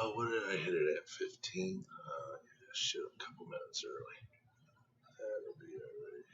What did I hit it at? 15? Shit, a couple minutes early. That'll be alright.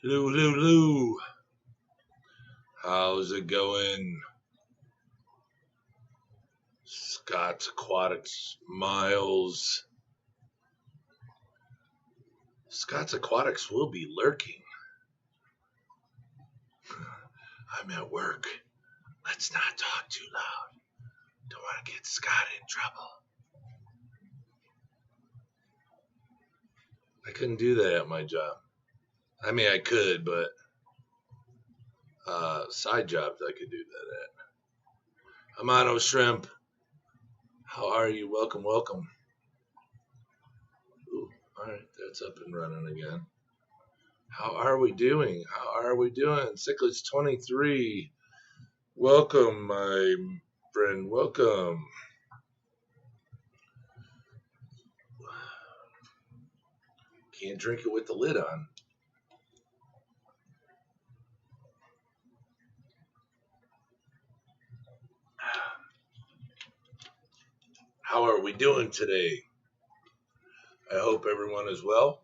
Lou. How's it going? Scott's Aquatics, Miles. Scott's Aquatics will be lurking. I'm at work. Let's not talk too loud. Don't want to get Scott in trouble. I couldn't do that at my job. I mean, I could, but side jobs I could do that at. Amano Shrimp. How are you? Welcome. Ooh, all right, that's up and running again. How are we doing? Cichlids 23. Welcome, my friend. Welcome. Can't drink it with the lid on. How are we doing today? I hope everyone is well.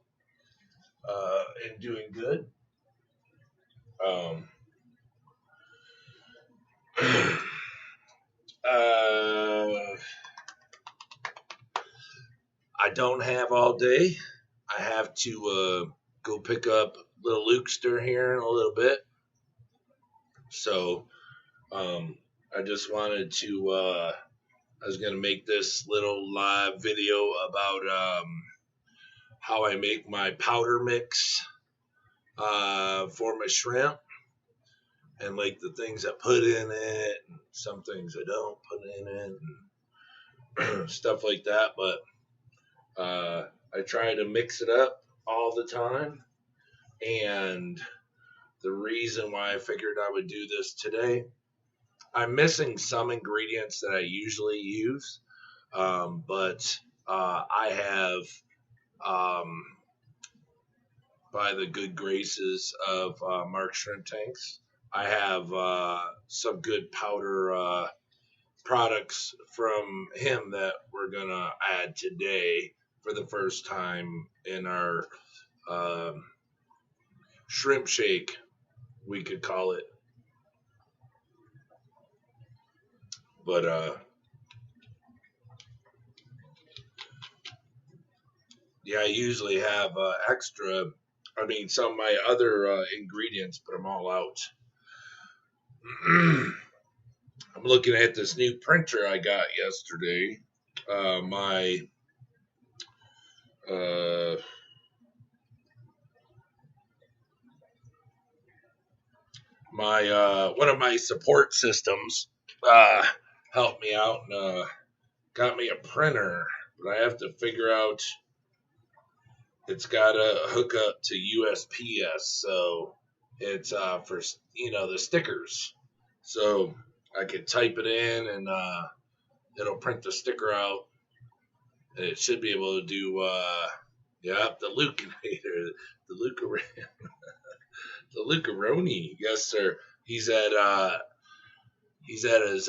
and doing good. Um, I don't have all day. I have to go pick up little Lukester here in a little bit. So I just wanted to. I was gonna make this little live video about how I make my powder mix for my shrimp, and like the things I put in it, and some things I don't put in it, and stuff like that. But I try to mix it up all the time, and the reason why I figured I would do this today, I'm missing some ingredients that I usually use, but I have, by the good graces of Mark Shrimp Tanks, I have some good powder products from him that we're gonna add today for the first time in our shrimp shake, we could call it. But yeah, I usually have extra. I mean, some of my other ingredients, but I'm all out. I'm looking at this new printer I got yesterday. My one of my support systems helped me out and got me a printer, but I have to figure out. It's got to hook up to USPS, so it's for the stickers. So I could type it in and it'll print the sticker out, and it should be able to do the Lucanator, the the Lucaroni. Yes, sir. He's at his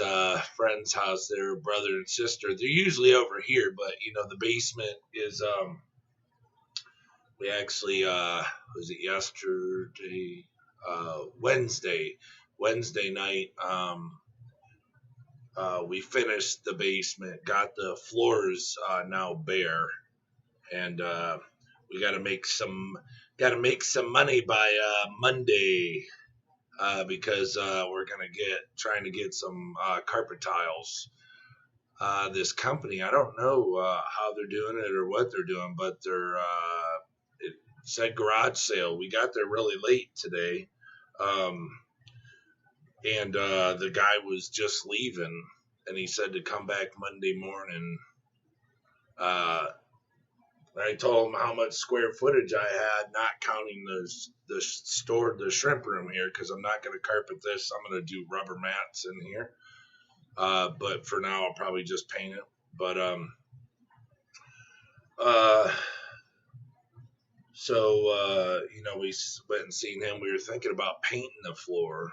friend's house. Their brother and sister. They're usually over here, but the basement is we actually was it yesterday? Wednesday night. We finished the basement, got the floors now bare, and we got to make some money by Monday because we're trying to get some carpet tiles. This company, I don't know how they're doing it or what they're doing, but it said garage sale. We got there really late today. And the guy was just leaving, and he said to come back Monday morning. I told him how much square footage I had, not counting the shrimp room here, because I'm not going to carpet this. I'm going to do rubber mats in here. But for now, I'll probably just paint it. But we went and seen him. We were thinking about painting the floor.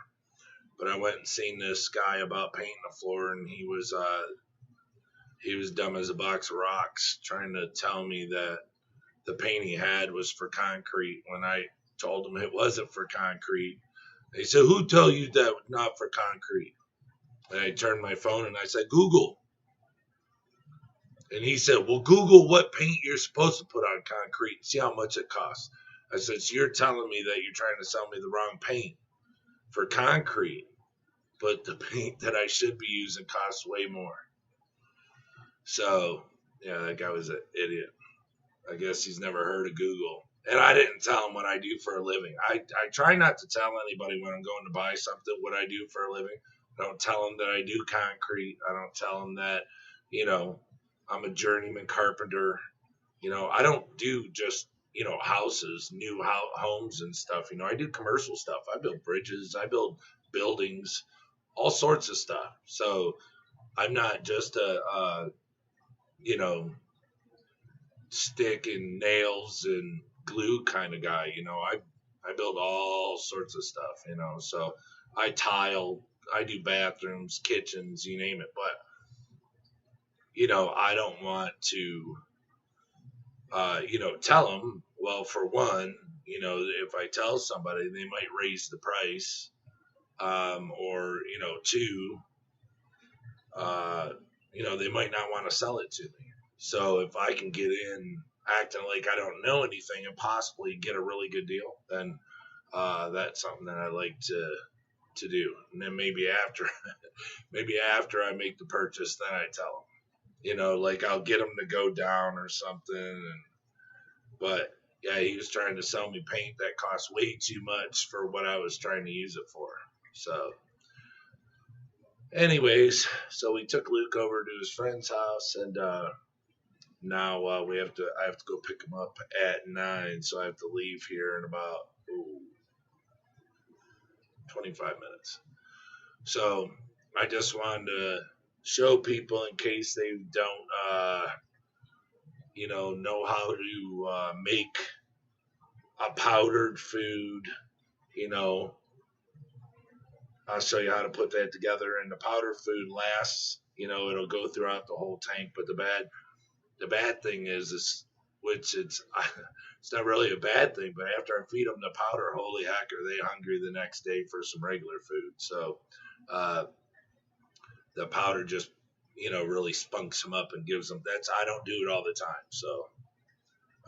But I went and seen this guy about painting the floor, and he was dumb as a box of rocks, trying to tell me that the paint he had was for concrete when I told him it wasn't for concrete. And he said, "Who told you that was not for concrete?" And I turned my phone and I said, "Google." And he said, "Well, Google what paint you're supposed to put on concrete and see how much it costs." I said, "So you're telling me that you're trying to sell me the wrong paint for concrete, but the paint that I should be using costs way more." So, yeah, that guy was an idiot. I guess he's never heard of Google. And I didn't tell him what I do for a living. I try not to tell anybody when I'm going to buy something what I do for a living. I don't tell them that I do concrete. I don't tell them that, I'm a journeyman carpenter. I don't do just, houses, new homes and stuff. I do commercial stuff. I build bridges. I build buildings, all sorts of stuff. So I'm not just a stick and nails and glue kind of guy. I build all sorts of stuff. So I tile. I do bathrooms, kitchens, you name it. But I don't want to tell them. Well, for one, you know, if I tell somebody, they might raise the price, or, you know, two, you know, they might not want to sell it to me. So if I can get in acting like I don't know anything and possibly get a really good deal, then that's something that I like to do. And then maybe after maybe after I make the purchase, then I tell them. You know, like I'll get them to go down or something. But yeah, he was trying to sell me paint that cost way too much for what I was trying to use it for. So anyways, so we took Luke over to his friend's house, and now I have to go pick him up at 9, so I have to leave here in about 25 minutes. So I just wanted to show people in case they don't you know how to make a powdered food. You know, I'll show you how to put that together, and the powder food lasts, you know, it'll go throughout the whole tank. But the bad thing is which it's not really a bad thing, but after I feed them the powder, holy heck, are they hungry the next day for some regular food. So the powder just, you know, really spunks them up and gives them, I don't do it all the time. So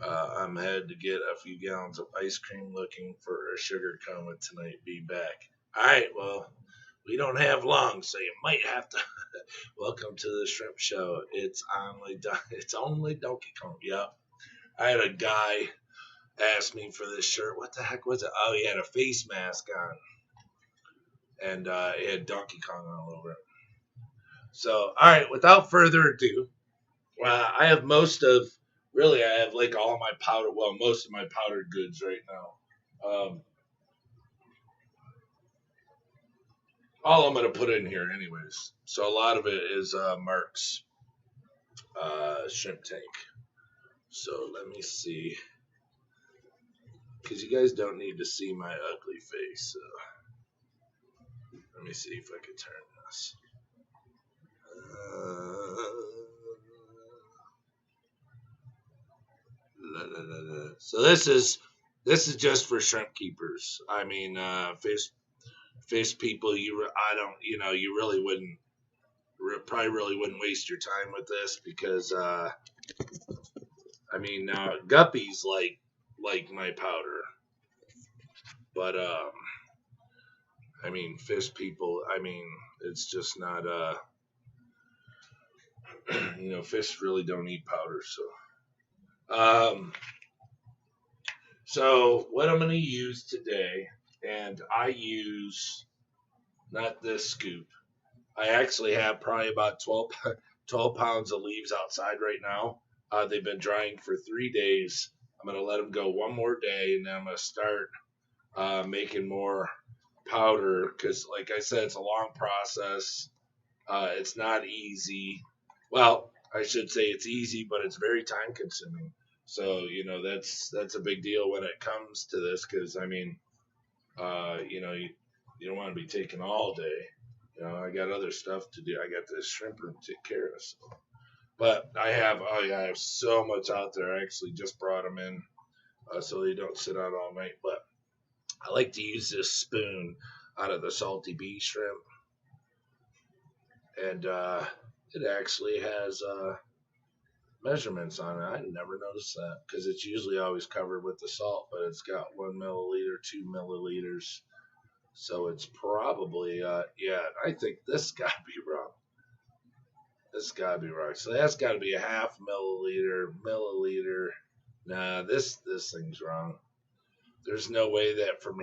I'm headed to get a few gallons of ice cream, looking for a sugar coma tonight. Be back. All right, well, we don't have long, so you might have to. Welcome to the Shrimp Show. It's only Donkey Kong. Yep. I had a guy ask me for this shirt. What the heck was it? Oh, he had a face mask on, and it had Donkey Kong all over it. So, all right, without further ado, I have I have like all my powder, well, most of my powdered goods right now. All I'm going to put in here anyways. So a lot of it is Mark's shrimp tank. So let me see. Because you guys don't need to see my ugly face. So let me see if I can turn this. So this is just for shrimp keepers. I mean, fish people. You probably really wouldn't waste your time with this, because I mean, guppies like my powder, but I mean, fish people. I mean, it's just not you know, fish really don't eat powder. So what I'm going to use today, and I use not this scoop. I actually have probably about 12 pounds of leaves outside right now. They've been drying for 3 days. I'm going to let them go one more day, and then I'm going to start making more powder, because, like I said, it's a long process. It's not easy. Well, I should say it's easy, but it's very time consuming. So, you know, that's a big deal when it comes to this, because, I mean, you know, you don't want to be taking all day. You know, I got other stuff to do. I got this shrimp room to take care of. So. But I have so much out there. I actually just brought them in so they don't sit out all night. But I like to use this spoon out of the Salty Bee shrimp. And it actually has measurements on it. I never noticed that, because it's usually always covered with the salt, but it's got 1 milliliter, 2 milliliters. So it's probably, I think this got to be wrong. This got to be wrong. So that's got to be a half milliliter. Nah, this thing's wrong. There's no way that from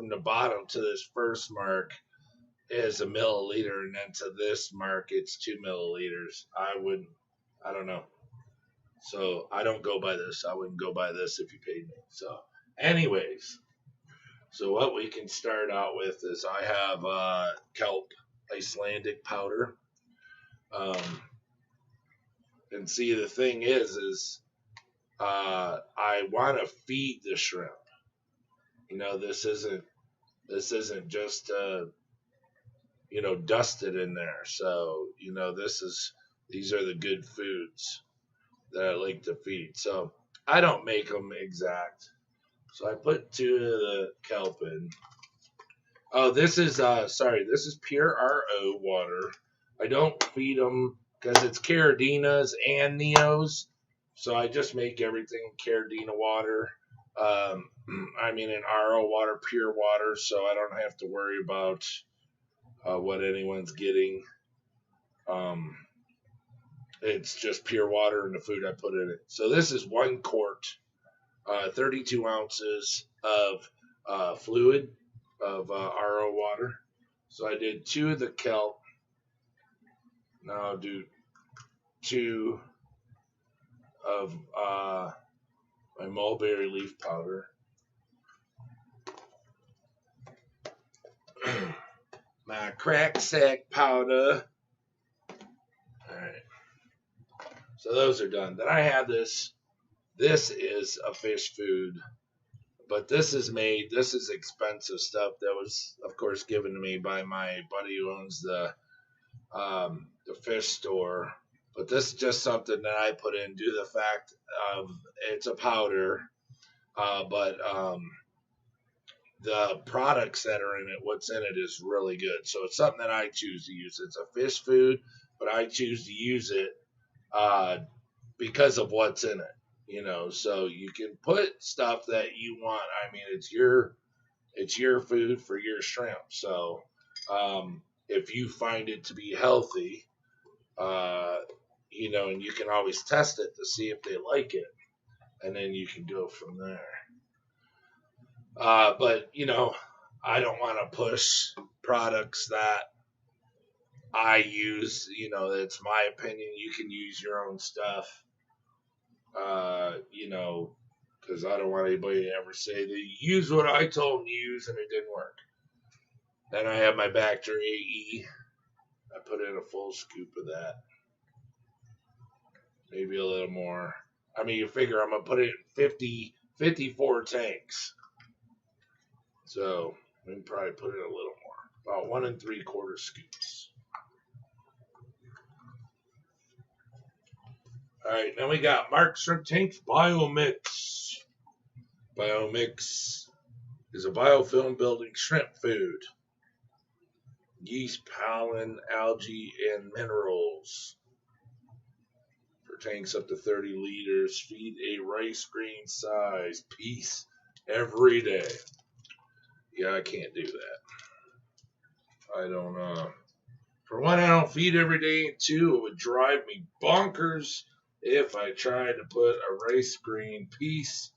the bottom to this first mark is a milliliter, and then to this mark it's 2 milliliters. I don't know. So I don't go by this. I wouldn't go by this if you paid me. So anyways, so what we can start out with is I have kelp Icelandic powder. And see, the thing is I want to feed the shrimp. You know, this isn't just you know, dusted in there. So, you know, these are the good foods that I like to feed. So I don't make them exact. So I put 2 of the kelp in. Oh, this is this is pure RO water. I don't feed them because it's Caridinas and Neos. So I just make everything Caridina water. I mean in RO water, pure water, so I don't have to worry about what anyone's getting. It's just pure water and the food I put in it. So this is 1 quart, 32 ounces of fluid of RO water. So I did 2 of the kelp. Now I'll do 2 of my mulberry leaf powder. My crack sack powder. Alright. So those are done. Then I have this. This is a fish food. But this is expensive stuff that was, of course, given to me by my buddy who owns the fish store. But this is just something that I put in due to the fact of it's a powder. But the products that are in it, what's in it is really good. So it's something that I choose to use. It's a fish food, but I choose to use it because of what's in it. You know, so you can put stuff that you want. I mean, it's your food for your shrimp. So if you find it to be healthy, you know, and you can always test it to see if they like it, and then you can go from there. But you know, I don't want to push products that I use. You know, it's my opinion. You can use your own stuff. You know, because I don't want anybody to ever say they use what I told them to use and it didn't work. Then I have my Bacter AE. I put in a full scoop of that. Maybe a little more. I mean, you figure I'm going to put it in 54 tanks. So, we can probably put in a little more. About 1 3/4 scoops. Alright, now we got Mark Shrimp Tank's Biomix. Biomix is a biofilm building shrimp food. Yeast, pollen, algae, and minerals. For tanks up to 30 liters, feed a rice grain size piece every day. Yeah, I can't do that. I don't, for one, I don't feed every day, and 2, it would drive me bonkers if I tried to put a rice grain piece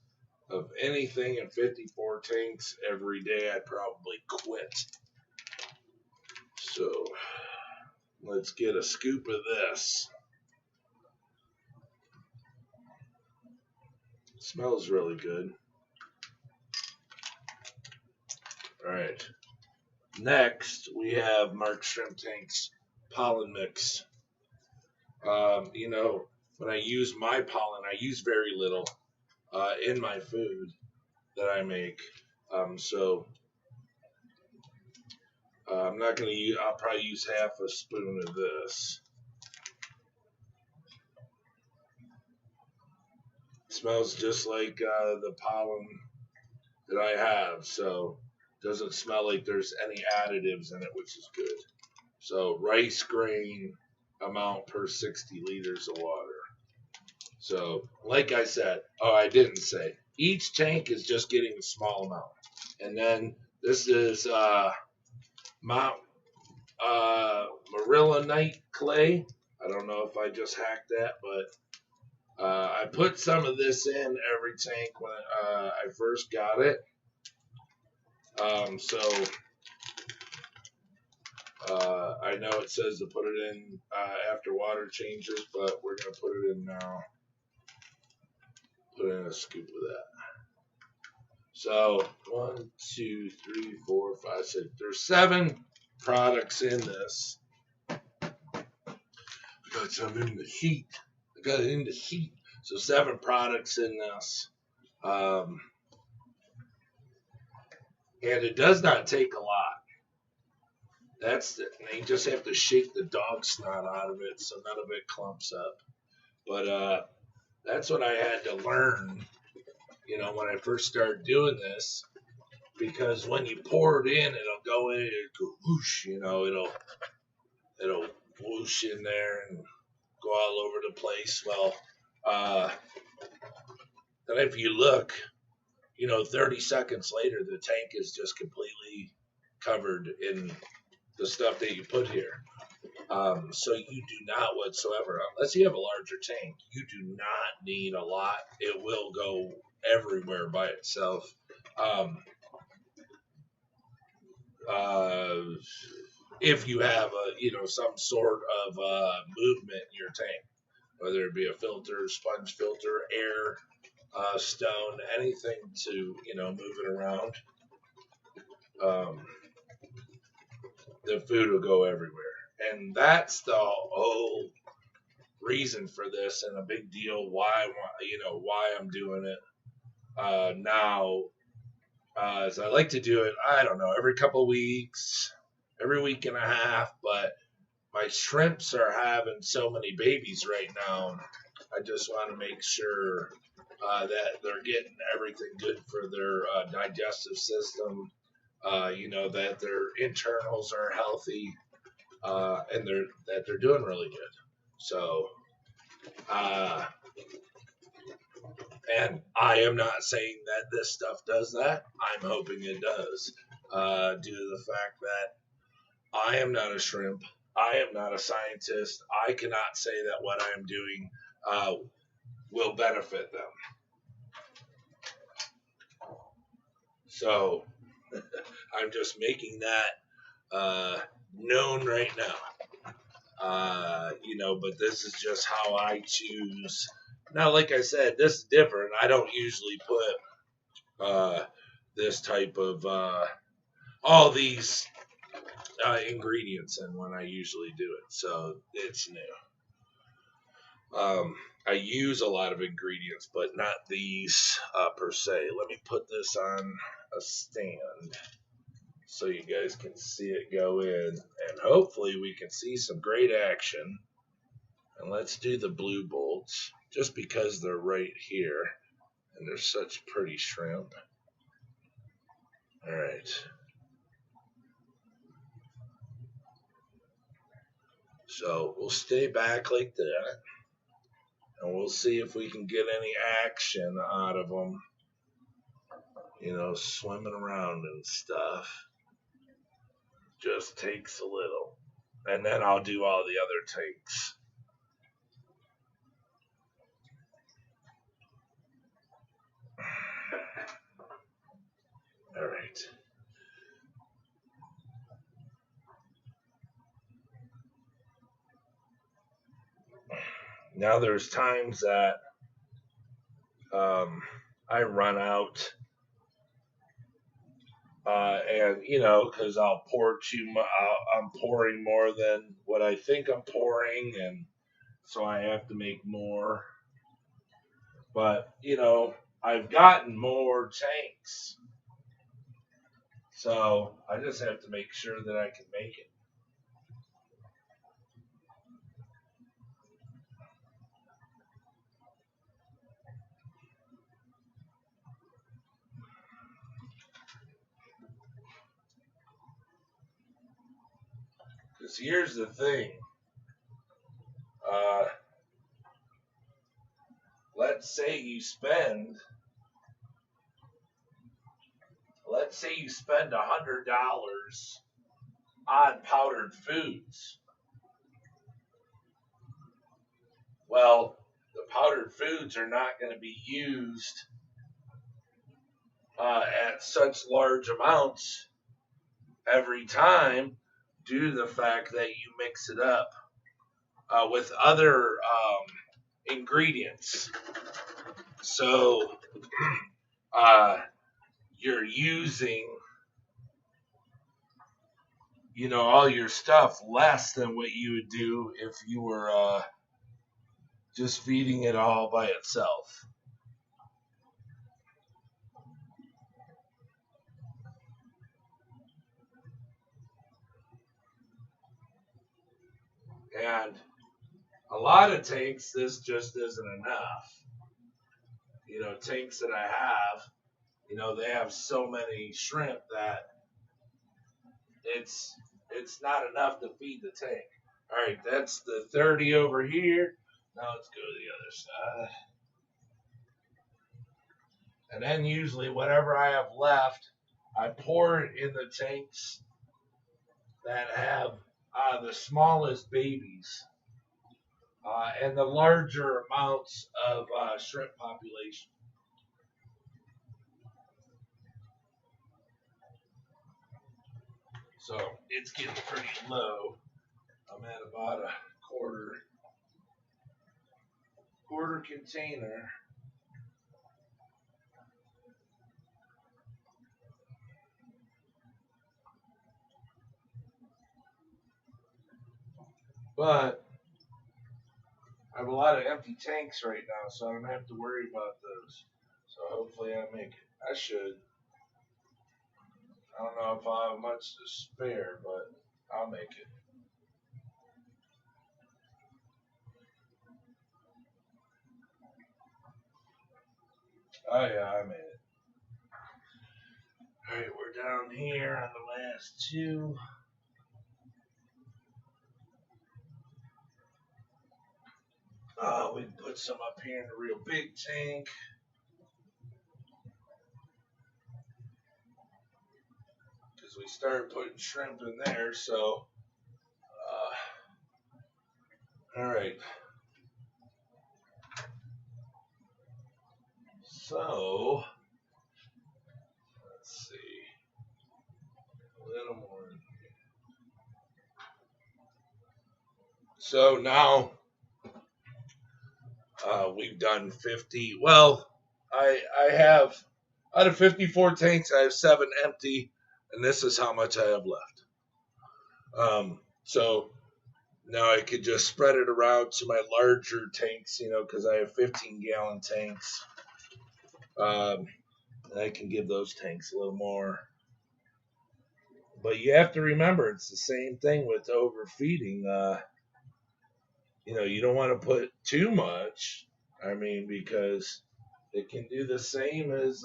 of anything in 54 tanks every day. I'd probably quit. So let's get a scoop of this. It smells really good. All right. Next, we have Mark Shrimp Tank's pollen mix. You know, when I use my pollen, I use very little in my food that I make. So I'm not going to use, I'll probably use half a spoon of this. It smells just like the pollen that I have. So it doesn't smell like there's any additives in it, which is good. So rice grain amount per 60 liters of water. So, like I said, I didn't say, each tank is just getting a small amount. And then this is Marilynite clay. I don't know if I just hacked that, but I put some of this in every tank when I first got it. I know it says to put it in after water changes, but we're going to put it in now. Put in a scoop of that. So 1, 2, 3, 4, 5, 6. There's 7 products in this. I got some in the heat. I got it in the heat. So 7 products in this. And it does not take a lot. You just have to shake the dog snot out of it so none of it clumps up. But that's what I had to learn you know, when I first started doing this, because when you pour it in, it'll go in, it'll go whoosh, you know, it'll whoosh in there and go all over the place. Well, then if you look, you know, 30 seconds later, the tank is just completely covered in the stuff that you put here. So you do not whatsoever, unless you have a larger tank, you do not need a lot. It will go everywhere by itself. If you have some sort of movement in your tank, whether it be a filter, sponge filter, air, stone, anything to, move it around, the food will go everywhere. And that's the whole reason for this, and a big deal why I'm doing it now. Is I like to do it, I don't know, every couple of weeks, every week and a half, but my shrimps are having so many babies right now. I just want to make sure that they're getting everything good for their digestive system, that their internals are healthy, and that they're doing really good. So, and I am not saying that this stuff does that. I'm hoping it does, due to the fact that I am not a shrimp. I am not a scientist. I cannot say that what I am doing will benefit them. So I'm just making that known right now. But this is just how I choose. Now, like I said, this is different. I don't usually put this type of all these ingredients in when I usually do it. So it's new. I use a lot of ingredients, but not these per se. Let me put this on a stand so you guys can see it go in, and hopefully we can see some great action. And let's do the blue bolts, just because they're right here, and they're such pretty shrimp. All right. So we'll stay back like that, and we'll see if we can get any action out of them, swimming around and stuff. Just takes a little, and then I'll do all the other takes. All right. Now there's times that I run out, and because I'll pour too much, I'm pouring more than what I think I'm pouring, and so I have to make more. But I've gotten more tanks, so I just have to make sure that I can make it. Because here's the thing. Let's say you spend $100 on powdered foods. Well, the powdered foods are not going to be used at such large amounts every time, due to the fact that you mix it up with other ingredients. So you're using all your stuff less than what you would do if you were just feeding it all by itself. And a lot of tanks, this just isn't enough. tanks that I have, they have so many shrimp that it's not enough to feed the tank. All right, that's the 30 over here. Now let's go to the other side. And then usually whatever I have left, I pour it in the tanks that have the smallest babies and the larger amounts of shrimp population. So it's getting pretty low. I'm at about a quarter container. But I have a lot of empty tanks right now, so I don't have to worry about those. So hopefully I make it. I should. I don't know if I'll have much to spare, but I'll make it. Oh yeah, I made it. Alright, we're down here on the last two. We can put some up here in the real big tank. Because we started putting shrimp in there, so. Alright. So, let's see. A little more. So now, we've done 50. Well, I have, out of 54 tanks, I have 7 empty, and this is how much I have left. So now I could just spread it around to my larger tanks, because I have 15-gallon tanks. I can give those tanks a little more. But you have to remember, it's the same thing with overfeeding. You don't want to put too much. I mean, because it can do the same as,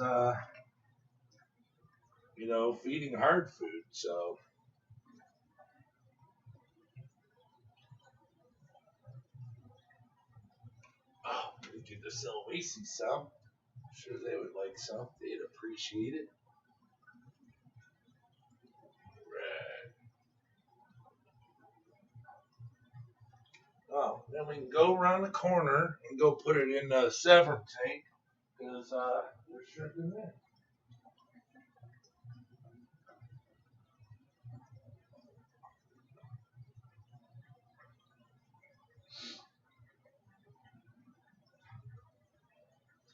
feeding hard food. So, we could the Sulawesi some. I'm sure they would like some. They'd appreciate it. Oh, then we can go around the corner and go put it in the Severn tank because there's shrimp in there.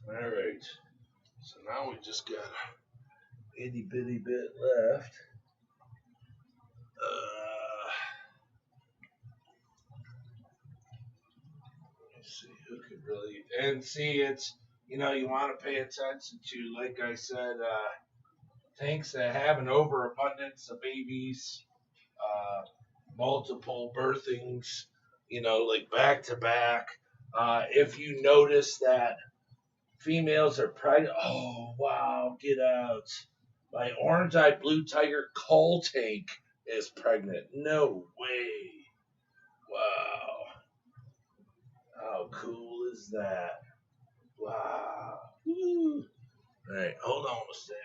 All right. So now we just got a itty bitty bit left. See who could really, and see, it's, you want to pay attention to, like I said, tanks that have an overabundance of babies, multiple birthings, like back to back. If you notice that females are pregnant, oh wow, get out. My orange-eyed blue tiger coal tank is pregnant. No way. Wow. How cool is that? Wow. Woo. All right, hold on a sec.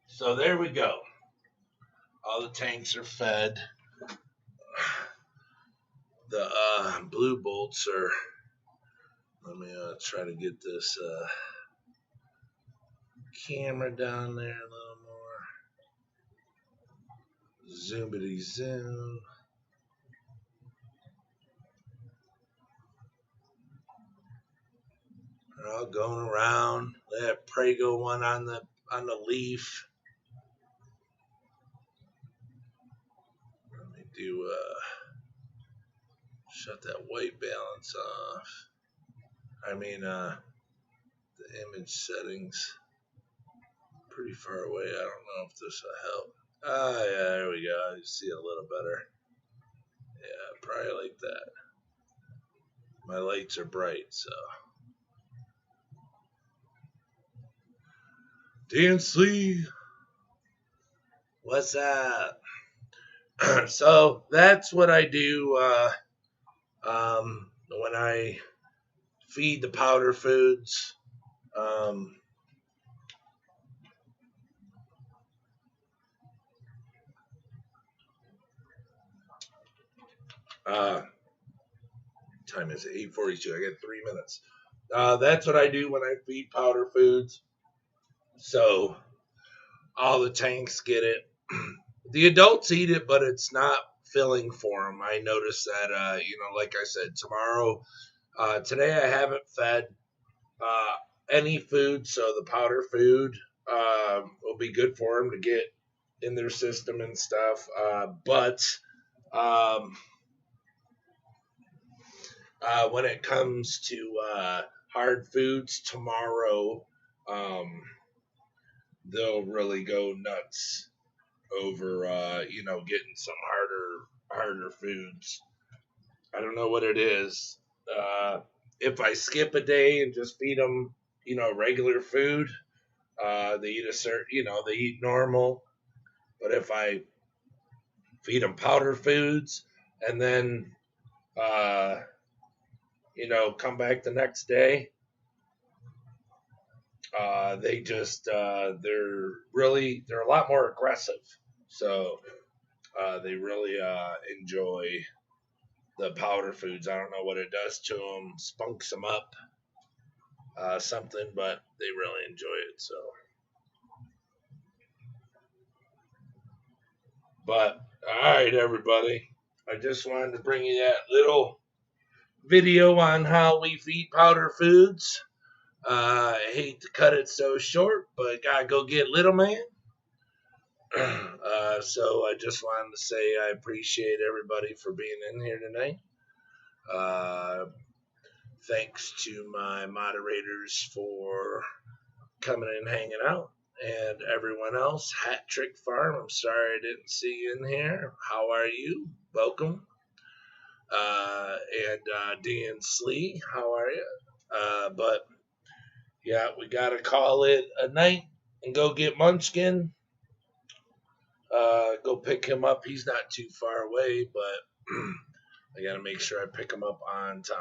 So there we go. All the tanks are fed. The blue bolts are Let me try to get this camera down there a little more. Zoomity zoom. They're all going around. That Prego one on the leaf. Let me do shut that white balance off. I mean the image settings. Pretty far away. I don't know if this will help. Ah, yeah, there we go. You see it a little better. Yeah, probably like that. My lights are bright, so. Dance Lee, what's up? So that's what I do when I feed the powder foods. Time is 8:42. I got 3 minutes. That's what I do when I feed powder foods. So all the tanks get it. The adults eat it, but it's not filling for them. I noticed that, like I said, today I haven't fed any food, so the powder food will be good for them to get in their system and stuff. But when it comes to hard foods tomorrow, they'll really go nuts over getting some harder foods. I don't know what it is. If I skip a day and just feed them regular food, they eat normal. But if I feed them powder foods and then come back the next day, they're a lot more aggressive. So they really enjoy the powder foods. I don't know what it does to them, spunks them up, something, but they really enjoy it. So, but all right, everybody, I just wanted to bring you that little video on how we feed powder foods. I hate to cut it so short, but gotta go get little man. So I just wanted to say I appreciate everybody for being in here tonight. Thanks to my moderators for coming and hanging out, and everyone else. Hat Trick Farm, I'm sorry I didn't see you in here. How are you? Welcome. And Dan Slee, how are you? But yeah, we gotta call it a night and go get Munchkin. Go pick him up. He's not too far away, but I gotta make sure I pick him up on time.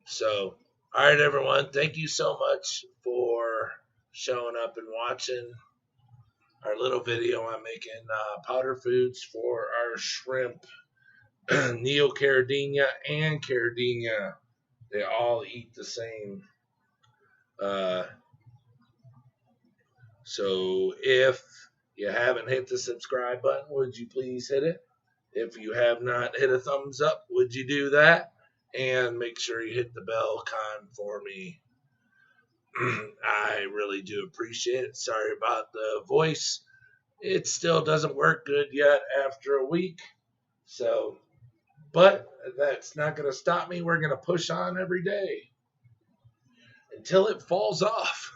So, all right, everyone. Thank you so much for showing up and watching our little video on making powder foods for our shrimp. Neocaridina and Caridina, they all eat the same. So if you haven't hit the subscribe button, would you please hit it? If you have not hit a thumbs up, would you do that? And make sure you hit the bell icon for me. I really do appreciate it. Sorry about the voice. It still doesn't work good yet after a week. So, but that's not going to stop me. We're going to push on every day until it falls off.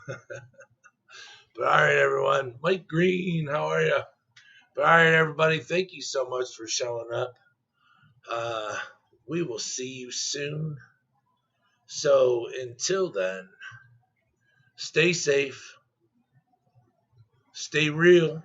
But all right, everyone. Mike Green, how are you? But all right, everybody. Thank you so much for showing up. We will see you soon. So until then, stay safe, stay real,